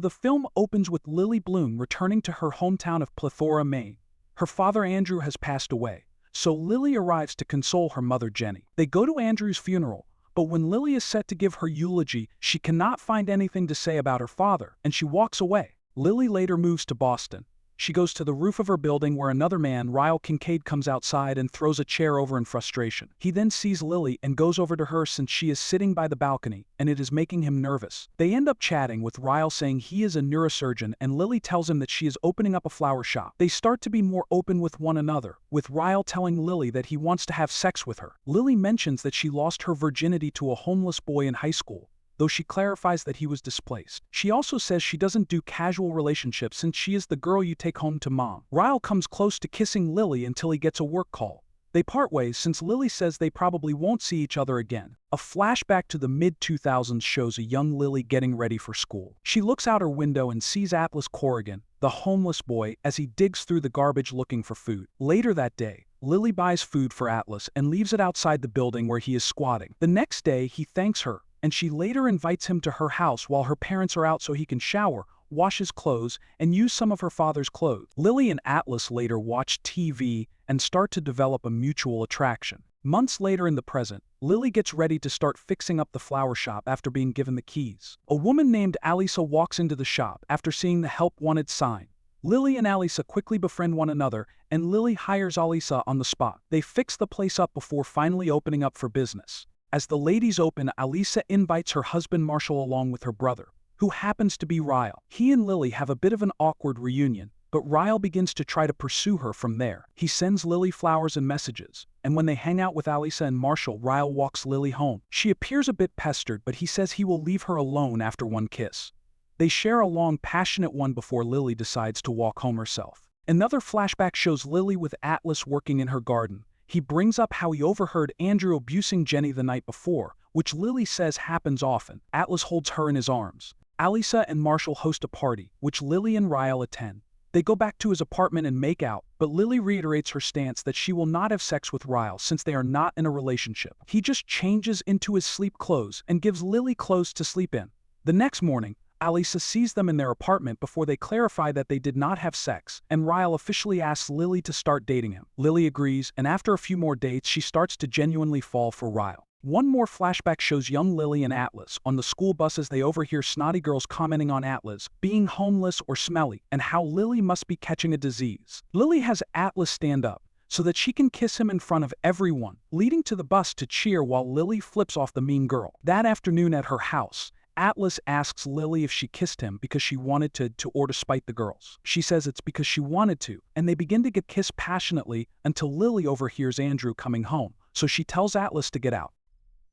The film opens with Lily Bloom returning to her hometown of Plethora, Maine. Her father Andrew has passed away, so Lily arrives to console her mother Jenny. They go to Andrew's funeral, but when Lily is set to give her eulogy, she cannot find anything to say about her father, and she walks away. Lily later moves to Boston. She goes to the roof of her building where another man, Ryle Kincaid, comes outside and throws a chair over in frustration. He then sees Lily and goes over to her since she is sitting by the balcony, and it is making him nervous. They end up chatting with Ryle saying he is a neurosurgeon, and Lily tells him that she is opening up a flower shop. They start to be more open with one another, with Ryle telling Lily that he wants to have sex with her. Lily mentions that she lost her virginity to a homeless boy in high school, though she clarifies that he was displaced. She also says she doesn't do casual relationships since she is the girl you take home to mom. Ryle comes close to kissing Lily until he gets a work call. They part ways since Lily says they probably won't see each other again. A flashback to the mid-2000s shows a young Lily getting ready for school. She looks out her window and sees Atlas Corrigan, the homeless boy, as he digs through the garbage looking for food. Later that day, Lily buys food for Atlas and leaves it outside the building where he is squatting. The next day, he thanks her, and she later invites him to her house while her parents are out so he can shower, wash his clothes, and use some of her father's clothes. Lily and Atlas later watch TV and start to develop a mutual attraction. Months later in the present, Lily gets ready to start fixing up the flower shop after being given the keys. A woman named Alisa walks into the shop after seeing the help wanted sign. Lily and Alisa quickly befriend one another, and Lily hires Alisa on the spot. They fix the place up before finally opening up for business. As the ladies open, Alisa invites her husband Marshall along with her brother, who happens to be Ryle. He and Lily have a bit of an awkward reunion, but Ryle begins to try to pursue her from there. He sends Lily flowers and messages, and when they hang out with Alisa and Marshall, Ryle walks Lily home. She appears a bit pestered, but he says he will leave her alone after one kiss. They share a long, passionate one before Lily decides to walk home herself. Another flashback shows Lily with Atlas working in her garden. He brings up how he overheard Andrew abusing Jenny the night before, which Lily says happens often. Atlas holds her in his arms. Alisa and Marshall host a party, which Lily and Ryle attend. They go back to his apartment and make out, but Lily reiterates her stance that she will not have sex with Ryle since they are not in a relationship. He just changes into his sleep clothes and gives Lily clothes to sleep in. The next morning, Alisa sees them in their apartment before they clarify that they did not have sex, and Ryle officially asks Lily to start dating him. Lily agrees, and after a few more dates, she starts to genuinely fall for Ryle. One more flashback shows young Lily and Atlas on the school bus as they overhear snotty girls commenting on Atlas being homeless or smelly, and how Lily must be catching a disease. Lily has Atlas stand up so that she can kiss him in front of everyone, leading to the bus to cheer while Lily flips off the mean girl. That afternoon at her house, Atlas asks Lily if she kissed him because she wanted to or to spite the girls. She says it's because she wanted to, and they begin to get kissed passionately until Lily overhears Andrew coming home, so she tells Atlas to get out.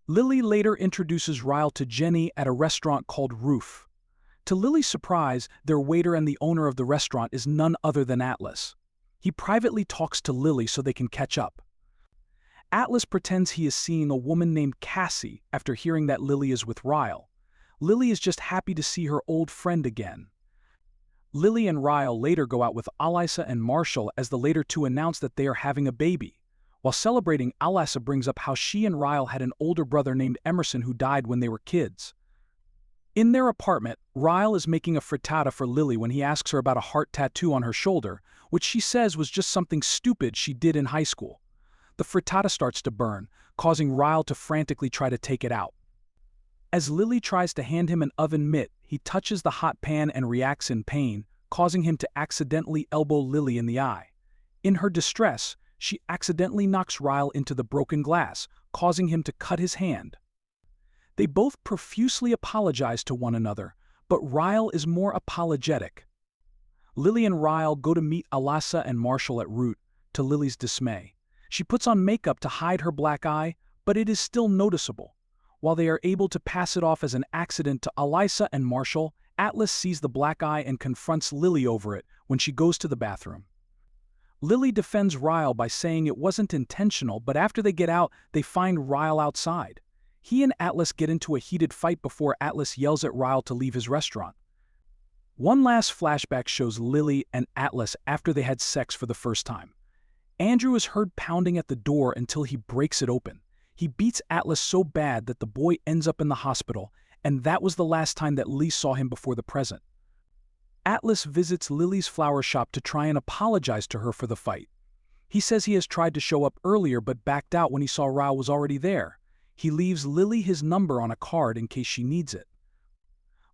Lily later introduces Ryle to Jenny at a restaurant called Roof. To Lily's surprise, their waiter and the owner of the restaurant is none other than Atlas. He privately talks to Lily so they can catch up. Atlas pretends he is seeing a woman named Cassie after hearing that Lily is with Ryle. Lily is just happy to see her old friend again. Lily and Ryle later go out with Alisa and Marshall as the later two announce that they are having a baby. While celebrating, Alisa brings up how she and Ryle had an older brother named Emerson who died when they were kids. In their apartment, Ryle is making a frittata for Lily when he asks her about a heart tattoo on her shoulder, which she says was just something stupid she did in high school. The frittata starts to burn, causing Ryle to frantically try to take it out. As Lily tries to hand him an oven mitt, he touches the hot pan and reacts in pain, causing him to accidentally elbow Lily in the eye. In her distress, she accidentally knocks Ryle into the broken glass, causing him to cut his hand. They both profusely apologize to one another, but Ryle is more apologetic. Lily and Ryle go to meet Alisa and Marshall at Root, to Lily's dismay. She puts on makeup to hide her black eye, but it is still noticeable. While they are able to pass it off as an accident to Alisa and Marshall, Atlas sees the black eye and confronts Lily over it when she goes to the bathroom. Lily defends Ryle by saying it wasn't intentional, but after they get out, they find Ryle outside. He and Atlas get into a heated fight before Atlas yells at Ryle to leave his restaurant. One last flashback shows Lily and Atlas after they had sex for the first time. Andrew is heard pounding at the door until he breaks it open. He beats Atlas so bad that the boy ends up in the hospital, and that was the last time that Lee saw him before the present. Atlas visits Lily's flower shop to try and apologize to her for the fight. He says he has tried to show up earlier but backed out when he saw Ryle was already there. He leaves Lily his number on a card in case she needs it.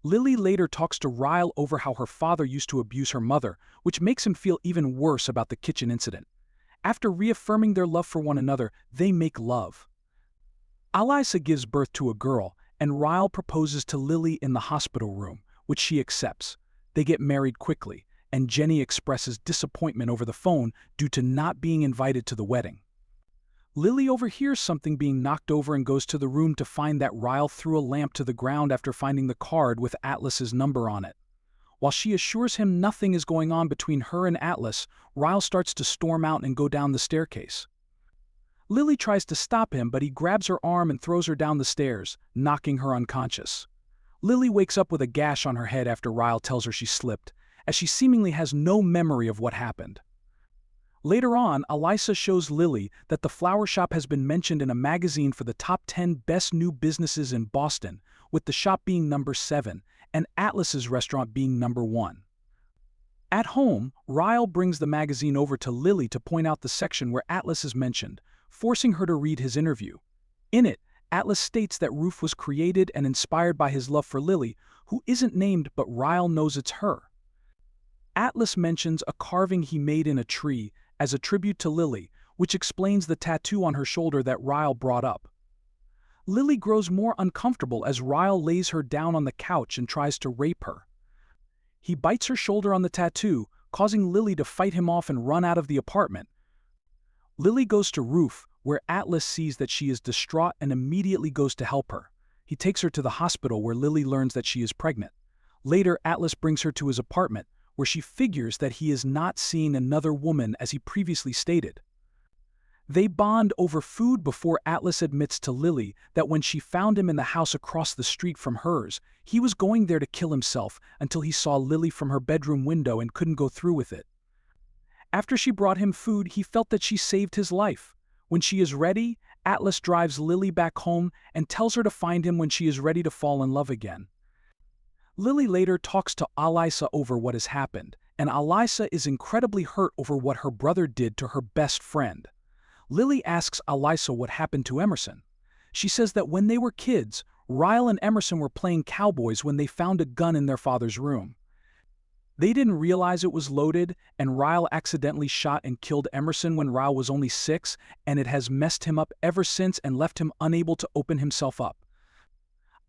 Lily later talks to Ryle over how her father used to abuse her mother, which makes him feel even worse about the kitchen incident. After reaffirming their love for one another, they make love. Eliza gives birth to a girl, and Ryle proposes to Lily in the hospital room, which she accepts. They get married quickly, and Jenny expresses disappointment over the phone due to not being invited to the wedding. Lily overhears something being knocked over and goes to the room to find that Ryle threw a lamp to the ground after finding the card with Atlas's number on it. While she assures him nothing is going on between her and Atlas, Ryle starts to storm out and go down the staircase. Lily tries to stop him, but he grabs her arm and throws her down the stairs, knocking her unconscious. Lily wakes up with a gash on her head after Ryle tells her she slipped, as she seemingly has no memory of what happened. Later on, Eliza shows Lily that the flower shop has been mentioned in a magazine for the top 10 best new businesses in Boston, with the shop being number 7 and Atlas's restaurant being number 1. At home, Ryle brings the magazine over to Lily to point out the section where Atlas is mentioned, forcing her to read his interview. In it, Atlas states that Roof was created and inspired by his love for Lily, who isn't named but Ryle knows it's her. Atlas mentions a carving he made in a tree as a tribute to Lily, which explains the tattoo on her shoulder that Ryle brought up. Lily grows more uncomfortable as Ryle lays her down on the couch and tries to rape her. He bites her shoulder on the tattoo, causing Lily to fight him off and run out of the apartment. Lily goes to Roof, where Atlas sees that she is distraught and immediately goes to help her. He takes her to the hospital where Lily learns that she is pregnant. Later, Atlas brings her to his apartment, where she figures that he is not seeing another woman as he previously stated. They bond over food before Atlas admits to Lily that when she found him in the house across the street from hers, he was going there to kill himself until he saw Lily from her bedroom window and couldn't go through with it. After she brought him food, he felt that she saved his life. When she is ready, Atlas drives Lily back home and tells her to find him when she is ready to fall in love again. Lily later talks to Eliza over what has happened, and Eliza is incredibly hurt over what her brother did to her best friend. Lily asks Eliza what happened to Emerson. She says that when they were kids, Ryle and Emerson were playing cowboys when they found a gun in their father's room. They didn't realize it was loaded, and Ryle accidentally shot and killed Emerson when Ryle was only 6, and it has messed him up ever since and left him unable to open himself up.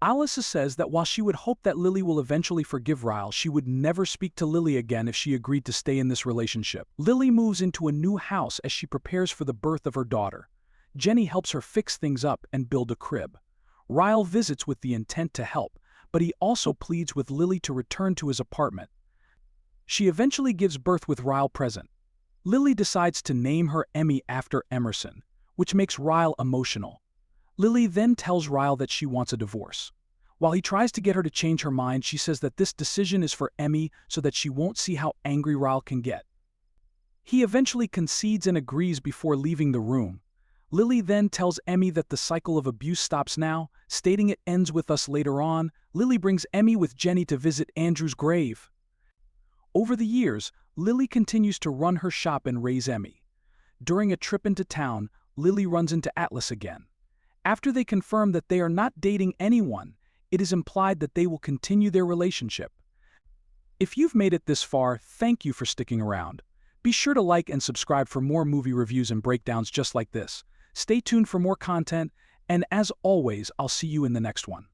Alice says that while she would hope that Lily will eventually forgive Ryle, she would never speak to Lily again if she agreed to stay in this relationship. Lily moves into a new house as she prepares for the birth of her daughter. Jenny helps her fix things up and build a crib. Ryle visits with the intent to help, but he also pleads with Lily to return to his apartment. She eventually gives birth with Ryle present. Lily decides to name her Emmy after Emerson, which makes Ryle emotional. Lily then tells Ryle that she wants a divorce. While he tries to get her to change her mind, she says that this decision is for Emmy so that she won't see how angry Ryle can get. He eventually concedes and agrees before leaving the room. Lily then tells Emmy that the cycle of abuse stops now, stating it ends with us later on. Lily brings Emmy with Jenny to visit Andrew's grave. Over the years, Lily continues to run her shop and raise Emmy. During a trip into town, Lily runs into Atlas again. After they confirm that they are not dating anyone, it is implied that they will continue their relationship. If you've made it this far, thank you for sticking around. Be sure to like and subscribe for more movie reviews and breakdowns just like this. Stay tuned for more content, and as always, I'll see you in the next one.